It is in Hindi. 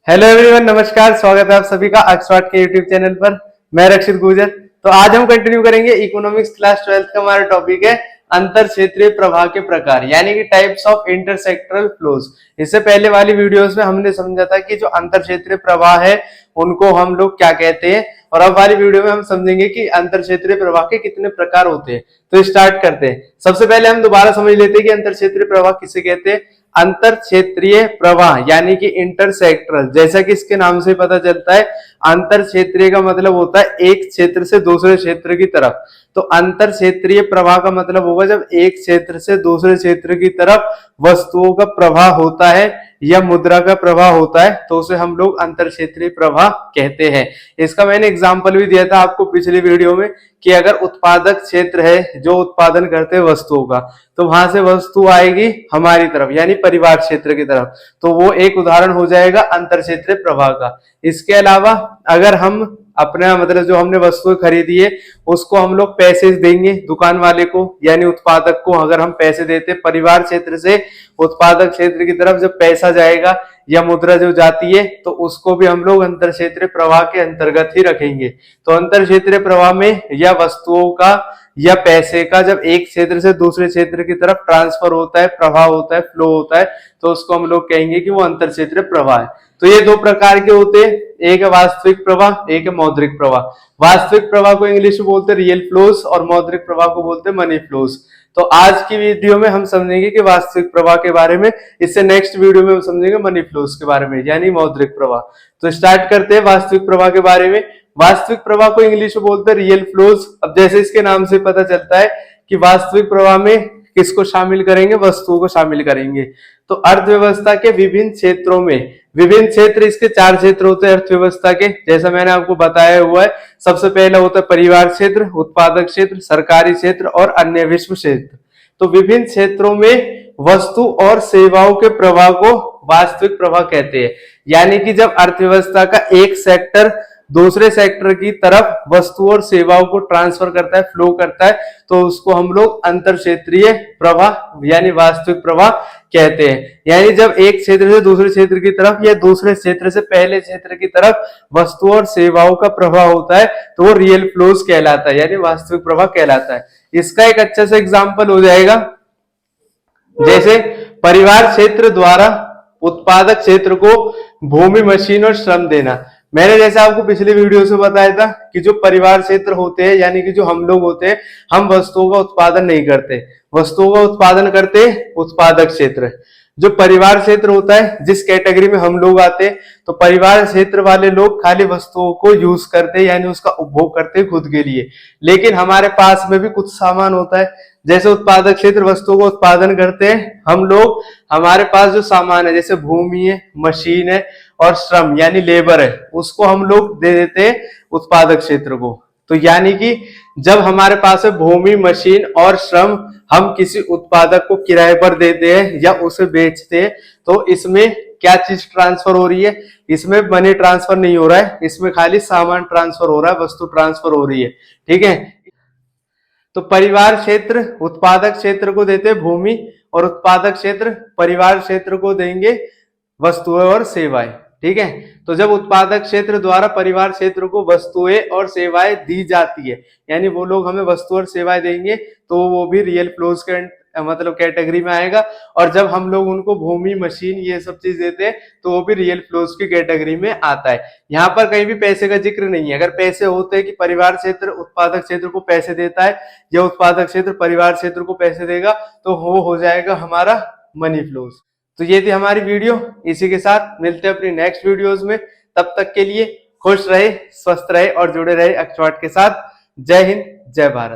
हेलो एवरीवन, नमस्कार। स्वागत है आप सभी का ऑक्सफोर्ड के यूट्यूब चैनल पर। मैं रक्षित गुर्जर। तो आज हम कंटिन्यू करेंगे इकोनॉमिक्स क्लास 12th का हमारा टॉपिक है अंतर क्षेत्रीय प्रवाह के प्रकार, यानी कि टाइप्स ऑफ इंटरसेक्टरल फ्लोज। इससे पहले वाली वीडियोस में हमने समझा था कि जो अंतर क्षेत्रीय प्रवाह है उनको हम लोग क्या कहते हैं, और अब वाली वीडियो में हम समझेंगे कि अंतर क्षेत्रीय प्रवाह के कितने प्रकार होते हैं। तो स्टार्ट करते हैं। सबसे पहले हम दोबारा समझ लेते हैं कि अंतर क्षेत्रीय प्रवाह किसे कहते हैं। अंतर क्षेत्रीय प्रवाह यानी कि इंटरसेक्टरल, जैसा कि इसके नाम से पता चलता है, अंतर क्षेत्रीय का मतलब होता है एक क्षेत्र से दूसरे क्षेत्र की तरफ। तो अंतर क्षेत्रीय प्रवाह का मतलब होगा जब एक क्षेत्र से दूसरे क्षेत्र की तरफ वस्तुओं का प्रवाह होता है या मुद्रा का प्रवाह होता है, तो उसे हम लोग अंतर क्षेत्रीय प्रवाह कहते हैं। इसका मैंने एग्जांपल भी दिया था आपको पिछली वीडियो में कि अगर उत्पादक क्षेत्र है जो उत्पादन करते हैं वस्तुओं का, तो वहां से वस्तु आएगी हमारी तरफ यानी परिवार क्षेत्र की तरफ, तो वो एक उदाहरण हो जाएगा अंतर क्षेत्रीय प्रवाह का। इसके अलावा अगर हम अपना मतलब जो हमने वस्तुएं खरीदी है उसको हम लोग पैसे देंगे दुकान वाले को यानी उत्पादक को, अगर हम पैसे देते परिवार क्षेत्र से उत्पादक क्षेत्र की तरफ जब पैसा जाएगा या मुद्रा जो जाती है, तो उसको भी हम लोग अंतर क्षेत्रीय प्रवाह के अंतर्गत ही रखेंगे। तो अंतर क्षेत्रीय प्रवाह में या वस्तुओं का या पैसे का जब एक क्षेत्र से दूसरे क्षेत्र की तरफ ट्रांसफर होता है, प्रवाह होता है, फ्लो होता है, तो उसको हम लोग कहेंगे कि वो अंतर क्षेत्रीय प्रवाह है। तो ये दो प्रकार के होते हैं, एक है वास्तविक प्रवाह, एक है मौद्रिक प्रवाह। वास्तविक प्रवाह को इंग्लिश में बोलते हैं रियल फ्लोज और मौद्रिक प्रवाह को बोलते हैं मनी फ्लोज। तो आज की वीडियो में हम समझेंगे कि वास्तविक प्रवाह के बारे में, इससे नेक्स्ट वीडियो में हम समझेंगे मनी फ्लोज के बारे में यानी मौद्रिक प्रवाह। तो स्टार्ट करते हैं वास्तविक प्रवाह के बारे में। वास्तविक प्रवाह को इंग्लिश में बोलते हैं रियल फ्लोज। अब जैसे इसके नाम से पता चलता है कि वास्तविक प्रवाह में किसको शामिल करेंगे, वस्तुओं को शामिल करेंगे। तो अर्थव्यवस्था के विभिन्न क्षेत्रों में, विभिन्न क्षेत्र इसके चार क्षेत्र होते हैं अर्थव्यवस्था के, जैसा मैंने आपको बताया हुआ है। सबसे पहला होता है परिवार क्षेत्र, उत्पादक क्षेत्र, सरकारी क्षेत्र और अन्य विश्व क्षेत्र। तो विभिन्न क्षेत्रों में वस्तु और सेवाओं के प्रवाह को वास्तविक प्रवाह कहते हैं, यानी कि जब अर्थव्यवस्था का एक सेक्टर दूसरे सेक्टर की तरफ वस्तु और सेवाओं को ट्रांसफर करता है, फ्लो करता है, तो उसको हम लोग अंतर क्षेत्रीय प्रवाह यानी वास्तविक प्रवाह कहते हैं। यानी जब एक क्षेत्र से दूसरे क्षेत्र की तरफ या दूसरे क्षेत्र से पहले क्षेत्र की तरफ वस्तु और सेवाओं का प्रवाह होता है, तो वो रियल फ्लोज कहलाता है यानी वास्तविक प्रवाह कहलाता है। इसका एक अच्छा सा एग्जाम्पल हो जाएगा, जैसे परिवार क्षेत्र द्वारा उत्पादक क्षेत्र को भूमि, मशीन और श्रम देना। मैंने जैसे आपको पिछली वीडियो से बताया था कि जो परिवार क्षेत्र होते हैं यानी कि जो हम लोग होते हैं, हम वस्तुओं का उत्पादन नहीं करते, वस्तुओं का उत्पादन करते उत्पादक क्षेत्र। जो परिवार क्षेत्र होता है जिस कैटेगरी में हम लोग आते हैं, तो परिवार क्षेत्र वाले लोग खाली वस्तुओं को यूज करते यानी उसका उपभोग करते खुद के लिए। लेकिन हमारे पास में भी कुछ सामान होता है, जैसे उत्पादक क्षेत्र वस्तुओं को उत्पादन करते हैं हम लोग, हमारे पास जो सामान है जैसे भूमि है, मशीन है और श्रम यानी लेबर है, उसको हम लोग दे देते हैं उत्पादक क्षेत्र को। तो यानी कि जब हमारे पास है भूमि, मशीन और श्रम, हम किसी उत्पादक को किराए पर देते हैं या उसे बेचते हैं, तो इसमें क्या चीज ट्रांसफर हो रही है, इसमें मनी ट्रांसफर नहीं हो रहा है, इसमें खाली सामान ट्रांसफर हो रहा है, वस्तु ट्रांसफर हो रही है। ठीक है। तो परिवार क्षेत्र उत्पादक क्षेत्र को देते हैं भूमि और उत्पादक क्षेत्र परिवार क्षेत्र को देंगे वस्तुएं और सेवाएं। ठीक है। तो जब उत्पादक क्षेत्र द्वारा परिवार क्षेत्र को वस्तुएं और सेवाएं दी जाती है, यानी वो लोग हमें वस्तु और सेवाएं देंगे, तो वो भी रियल फ्लोज के मतलब कैटेगरी में आएगा। और जब हम लोग उनको भूमि, मशीन ये सब चीज देते हैं, तो वो भी रियल फ्लोज की कैटेगरी में आता है। यहाँ पर कहीं भी पैसे का जिक्र नहीं है। अगर पैसे होते हैं कि परिवार क्षेत्र उत्पादक क्षेत्र को पैसे देता है या उत्पादक क्षेत्र परिवार क्षेत्र को पैसे देगा, तो वो हो जाएगा हमारा मनी फ्लोज। तो ये थी हमारी वीडियो। इसी के साथ मिलते हैं अपनी नेक्स्ट वीडियोस में। तब तक के लिए खुश रहे, स्वस्थ रहे और जुड़े रहे ऑक्सफोर्ड के साथ। जय हिंद, जय भारत।